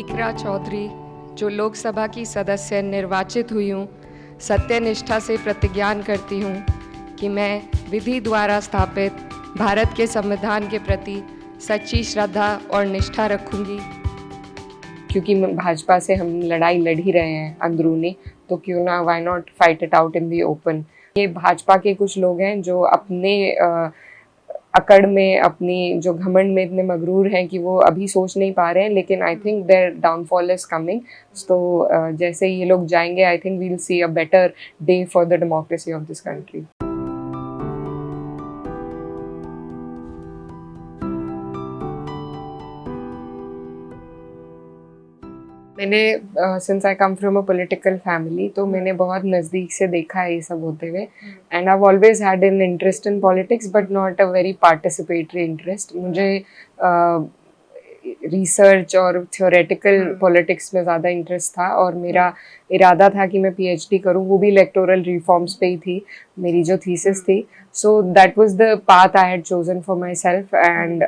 इकरा चौधरी, जो लोकसभा की सदस्य निर्वाचित हुई हूँ, सत्यनिष्ठा से प्रतिज्ञान करती हूँ कि मैं विधि द्वारा स्थापित भारत के संविधान के प्रति सच्ची श्रद्धा और निष्ठा रखूँगी। क्योंकि भाजपा से हम लड़ाई लड़ ही रहे हैं अंदरूनी, तो क्यों ना, why not fight it out in the open. ये भाजपा के कुछ लोग हैं जो अपने अकड़ में, अपनी जो घमंड में इतने मगरूर हैं कि वो अभी सोच नहीं पा रहे हैं, लेकिन I think their downfall is coming. तो जैसे ये लोग जाएंगे, I think we will see a better day for the democracy of this country. मैंने since I come from a political family, तो मैंने बहुत नज़दीक से देखा है ये सब होते हुए, and I always had an interest in politics but not a very participatory interest. मुझे रिसर्च और थ्योरेटिकल पॉलिटिक्स में ज़्यादा इंटरेस्ट था, और मेरा इरादा था कि मैं पीएचडी करूं, वो भी इलेक्टोरल रिफॉर्म्स पे ही थी मेरी जो थीसिस थी। So that was the path I had chosen for my self, and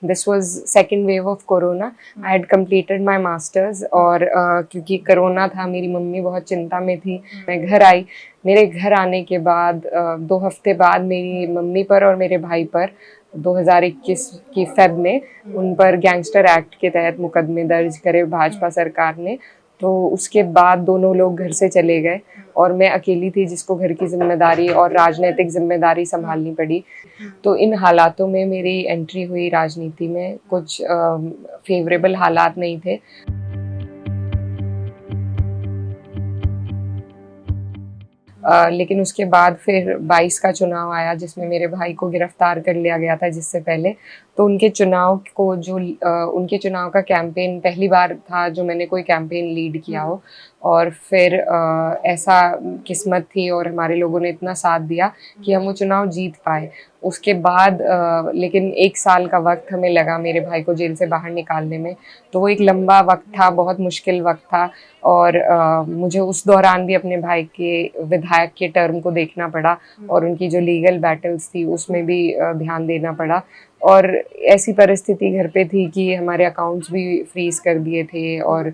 this was second wave of corona. I had completed my masters, और क्योंकि कोरोना था, मेरी मम्मी बहुत चिंता में थी। मैं घर आई। मेरे घर आने के बाद 2 हफ्ते बाद मेरी मम्मी पर और मेरे भाई पर 2021 की फेब में उन पर गैंगस्टर एक्ट के तहत मुकदमे दर्ज करे भाजपा सरकार ने। तो उसके बाद दोनों लोग घर से चले गए, और मैं अकेली थी जिसको घर की जिम्मेदारी और राजनीतिक जिम्मेदारी संभालनी पड़ी। तो इन हालातों में मेरी एंट्री हुई राजनीति में। कुछ फेवरेबल हालात नहीं थे। लेकिन उसके बाद फिर 22 का चुनाव आया, जिसमें मेरे भाई को गिरफ्तार कर लिया गया था जिससे पहले। तो उनके चुनाव को जो उनके चुनाव का कैंपेन पहली बार था जो मैंने कोई कैंपेन लीड किया हो, और फिर ऐसा किस्मत थी और हमारे लोगों ने इतना साथ दिया कि हम वो चुनाव जीत पाए। उसके बाद लेकिन 1 साल का वक्त हमें लगा मेरे भाई को जेल से बाहर निकालने में। तो वो एक लंबा वक्त था, बहुत मुश्किल वक्त था, और मुझे उस दौरान भी अपने भाई के विधायक के टर्म को देखना पड़ा, और उनकी जो लीगल बैटल्स थी उसमें भी ध्यान देना पड़ा। और ऐसी परिस्थिति घर पे थी कि हमारे अकाउंट्स भी फ्रीज कर दिए थे, और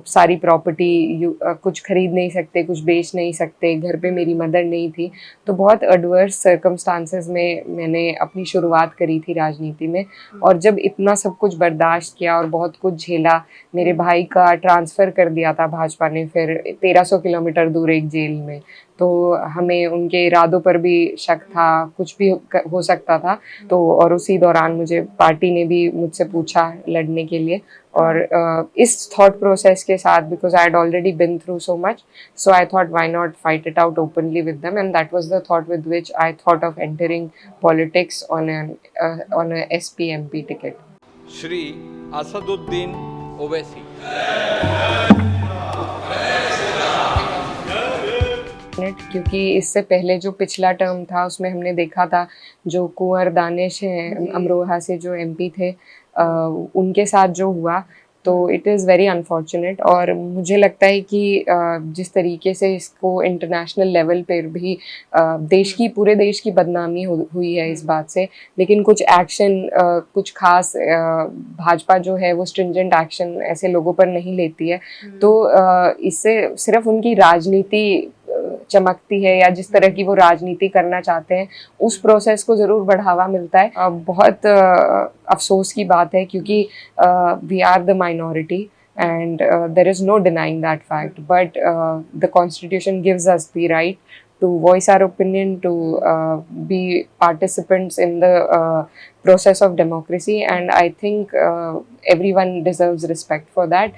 सारी प्रॉपर्टी कुछ खरीद नहीं सकते, कुछ बेच नहीं सकते, घर पे मेरी मदर नहीं थी। तो बहुत एडवर्स सर्कमस्टांसेस में मैंने अपनी शुरुआत करी थी राजनीति में। और जब इतना सब कुछ बर्दाश्त किया और बहुत कुछ झेला, मेरे भाई का ट्रांसफ़र कर दिया था भाजपा ने फिर 1300 किलोमीटर दूर एक जेल में। तो हमें उनके इरादों पर भी शक था, कुछ भी हो सकता था। तो और उसी दौरान मुझे पार्टी ने भी मुझसे पूछा लड़ने के लिए, और इस थॉट प्रोसेस के साथ, because I had already been through so much, so I thought why not fight it out openly with them, and that was the thought with which I thought of entering politics on a SP MP ticket. Shri Asaduddin Owaisi. क्योंकि इससे पहले जो पिछला term था उसमें हमने देखा था जो कुंवर दानिश हैं अमरोहा से जो एमपी थे, उनके साथ जो हुआ, तो इट इज़ वेरी अनफॉर्चुनेट। और मुझे लगता है कि जिस तरीके से इसको इंटरनेशनल लेवल पर भी पूरे देश की बदनामी हुई है इस बात से, लेकिन कुछ एक्शन, कुछ खास भाजपा जो है वो स्ट्रिंजेंट एक्शन ऐसे लोगों पर नहीं लेती है। तो इससे सिर्फ उनकी राजनीति चमकती है, या जिस तरह की वो राजनीति करना चाहते हैं उस प्रोसेस को ज़रूर बढ़ावा मिलता है। बहुत अफसोस की बात है, क्योंकि we are the minority, and there is no denying that fact, but the constitution gives us the right to voice our opinion, to be participants in the process of democracy, and I think everyone deserves respect for that.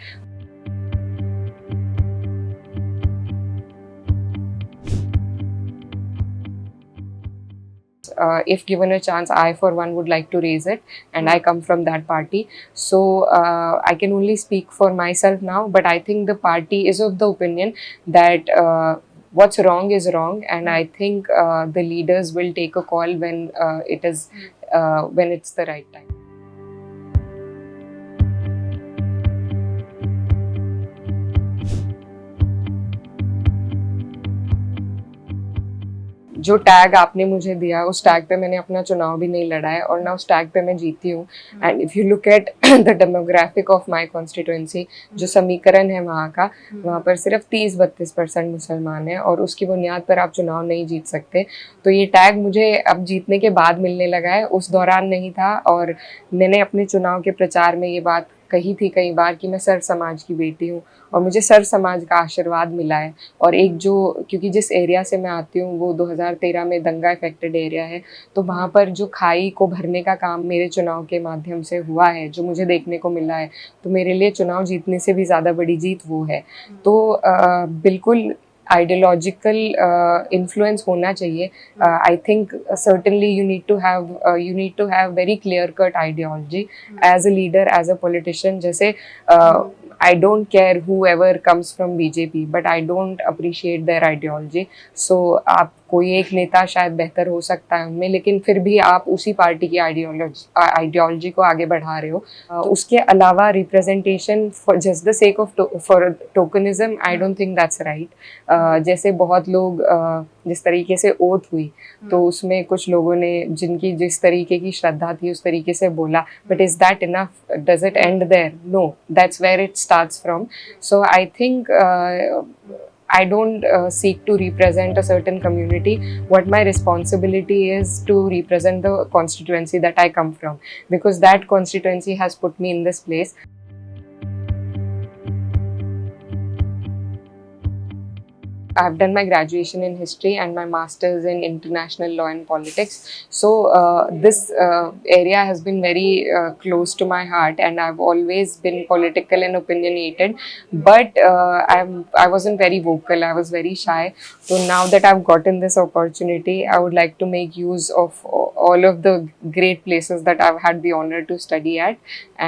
If given a chance, I for one would like to raise it, and I come from that party. So I can only speak for myself now, but I think the party is of the opinion that what's wrong is wrong, and I think the leaders will take a call when when it's the right time. जो tag आपने मुझे दिया उस tag पे मैंने अपना चुनाव भी नहीं लड़ा है और ना उस टैग पे मैं जीती हूँ। And if you look at the demographic of my constituency, जो समीकरण है वहाँ का, वहाँ पर सिर्फ 30-32% मुसलमान हैं और उसकी बुनियाद पर आप चुनाव नहीं जीत सकते। तो ये टैग मुझे अब जीतने के बाद मिलने लगा है, उस दौरान नहीं था। और मैंने अपने चुनाव के प्रचार में ये बात कही थी कई बार कि मैं सर समाज की बेटी हूँ और मुझे सर समाज का आशीर्वाद मिला है। और एक जो, क्योंकि जिस एरिया से मैं आती हूँ वो 2013 में दंगा इफेक्टेड एरिया है, तो वहाँ पर जो खाई को भरने का काम मेरे चुनाव के माध्यम से हुआ है, जो मुझे देखने को मिला है, तो मेरे लिए चुनाव जीतने से भी ज़्यादा बड़ी जीत वो है। तो बिल्कुल आइडियोलॉजिकल इन्फ्लुएंस होना चाहिए। I think certainly you need to have very clear cut ideology as a leader, as a politician. जैसे I don't care whoever comes from BJP, but I don't appreciate their ideology. So आप कोई एक नेता शायद बेहतर हो सकता है उनमें, लेकिन फिर भी आप उसी पार्टी की आइडियोलॉजी को आगे बढ़ा रहे हो। उसके अलावा representation for just the sake of for tokenism, I don't think that's right. जैसे बहुत लोग जिस तरीके से ओथ हुई, तो उसमें कुछ लोगों ने जिनकी जिस तरीके की श्रद्धा थी उस तरीके से बोला, but is that enough? Does it end there? No, that's where it starts from. So I think I don't seek to represent a certain community. What my responsibility is to represent the constituency that I come from, because that constituency has put me in this place. I've done my graduation in history and my master's in international law and politics. So this area has been very close to my heart, and I've always been political and opinionated. But I wasn't very vocal. I was very shy. So now that I've gotten this opportunity, I would like to make use of all of the great places that I've had the honor to study at,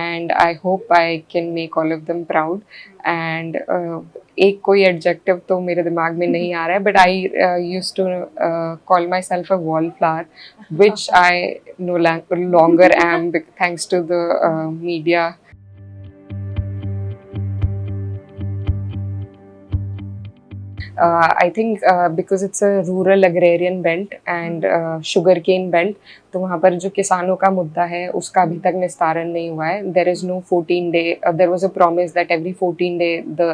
and I hope I can make all of them proud. And एक कोई adjective तो मेरे दिमाग में नहीं आ रहा है, but I used to call myself a wallflower, which I no longer am, thanks to the media. I think because it's a rural agrarian belt and sugarcane belt, तो वहाँ पर जो किसानों का मुद्दा है उसका अभी तक निस्तारण नहीं हुआ है. There is no 14-day. There was a promise that every 14-day the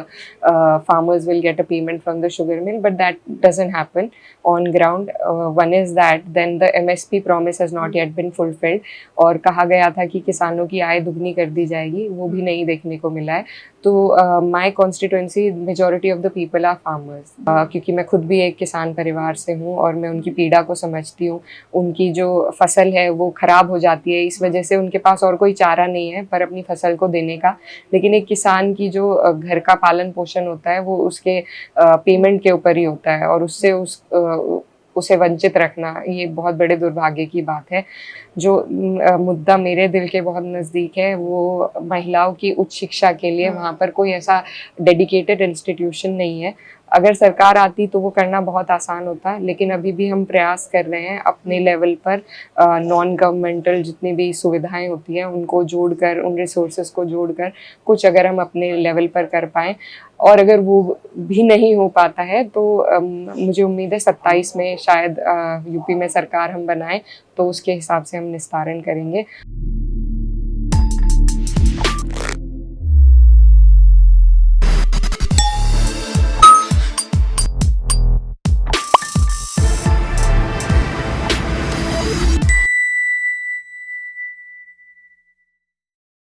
farmers will get a payment from the sugar mill, but that doesn't happen on ground. One is that then the MSP promise has not yet been fulfilled. और कहा गया था कि किसानों की आय दुगनी कर दी जाएगी, वो भी नहीं देखने को मिला है. तो my constituency majority of the people are farmers, क्योंकि मैं खुद भी एक किसान परिवार से हूँ और मैं उनकी पीड़ा को समझती हूँ. उनकी जो फसल है वो ख़राब हो जाती है, इस वजह से उनके पास और कोई चारा नहीं है पर अपनी फसल को देने का. लेकिन एक किसान की जो घर का पालन पोषण होता है वो उसके पेमेंट के ऊपर ही होता है, और उससे उसे वंचित रखना ये बहुत बड़े दुर्भाग्य की बात है. जो मुद्दा मेरे दिल के बहुत नज़दीक है वो महिलाओं की उच्च शिक्षा के लिए वहाँ पर कोई ऐसा डेडिकेटेड इंस्टीट्यूशन नहीं है. अगर सरकार आती तो वो करना बहुत आसान होता, लेकिन अभी भी हम प्रयास कर रहे हैं अपने लेवल पर नॉन गवर्नमेंटल जितनी भी सुविधाएं होती हैं उनको जोड़कर, उन रिसोर्सेज को जोड़कर कुछ अगर हम अपने लेवल पर कर पाएँ. और अगर वो भी नहीं हो पाता है तो मुझे उम्मीद है 27 में शायद यूपी में सरकार हम बनाएं, तो उसके हिसाब से हम निस्तारण करेंगे.